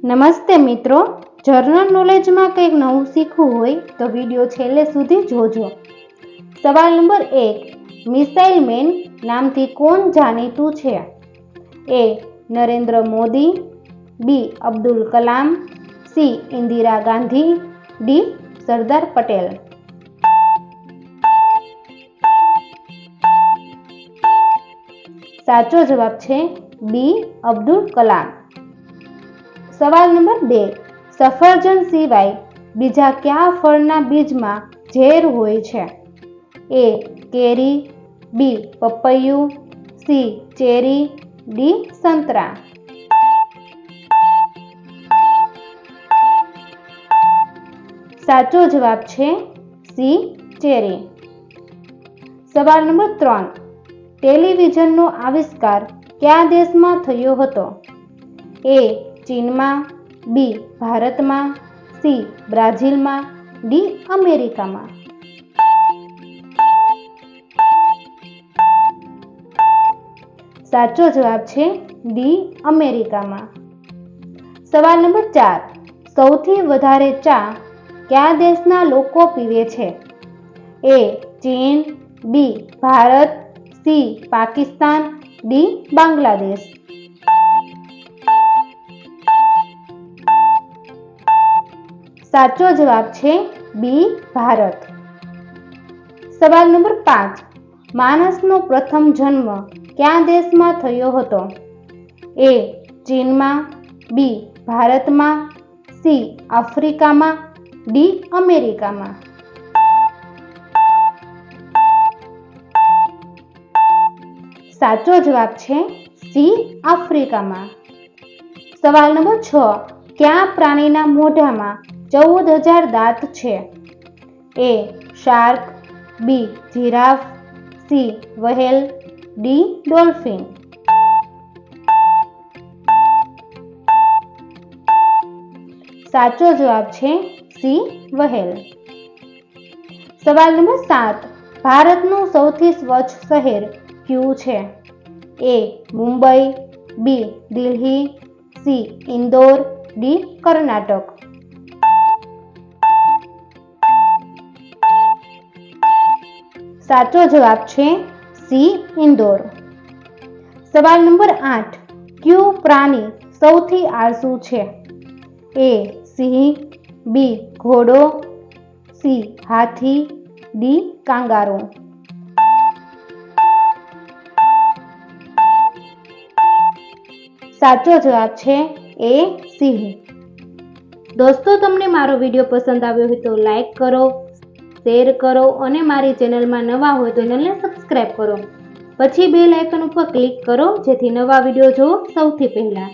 નમસ્તે મિત્રો, જનરલ નોલેજમાં કંઈક નવું શીખવું હોય તો વિડીયો છેલ્લે સુધી જોજો. સવાલ નંબર 1. મિસાઇલ મેન નામથી કોણ જાણીતું છે? એ. નરેન્દ્ર મોદી, બી. અબ્દુલ કલામ, સી. ઇન્દિરા ગાંધી, ડી. સરદાર પટેલ. સાચો જવાબ છે બી. અબ્દુલ કલામ. સવાલ નંબર 2. સફરજન સિવાય બીજા કયા ફળના બીજમાં ઝેર હોય છે? એ. કેરી, બી. પપૈયું, સી. Cherry, D. સંતરા. સાચો જવાબ છે સી. ચેરી. સવાલ નંબર 3. ટેલિવિઝનનો આવિષ્કાર કયા દેશમાં થયો હતો? એ. ચીનમાં, બી. ભારતમાં, સી. બ્રાઝિલમાં, ડી. અમેરિકામાં. સાચો જવાબ છે ડી. અમેરિકામાં. સવાલ નંબર 4. સૌથી વધારે ચા કયા દેશના લોકો પીવે છે? એ. ચીન, બી. ભારત, સી. પાકિસ્તાન, ડી. બાંગ્લાદેશ. સાચો જવાબ છે બી. ભારત. સવાલ નંબર 5. માણસનો પ્રથમ જન્મ કયા દેશમાં થયો હતો? એ. ચીનમાં, બી. ભારતમાં, સી. આફ્રિકામાં, ડી. અમેરિકામાં. સાચો જવાબ છે સી. આફ્રિકામાં. સવાલ નંબર 6. કયા પ્રાણીના મોઢામાં 14,000 દાંત છે? A. Shark, B. Giraffe, C. Whale, D. Dolphin. સાચો જવાબ છે સી. વ્હેલ. સવાલ નંબર 7. ભારતનું સૌથી સ્વચ્છ શહેર કયું છે? એ. મુંબઈ, બી. દિલ્હી, સી. ઇન્દોર, ડી. કર્ણાટક. સાચો જવાબ છે સી. ઇન્દોર. સવાલ નંબર 8. કયું પ્રાણી સૌથી આળસુ છે? એ. સિંહ, બી. ઘોડો, સી. હાથી, ડી. કાંગારો. સાચો જવાબ છે એ. સિંહ. દોસ્તો, તમને મારો વિડીયો પસંદ આવ્યો હોય તો લાઈક કરો, શેર કરો અને મારી ચેનલમાં નવા હોય તો ચેનલને સબસ્ક્રાઈબ કરો. પછી બેલ આઇકન ઉપર ક્લિક કરો જેથી નવા વિડીયો જોવો સૌથી પહેલા.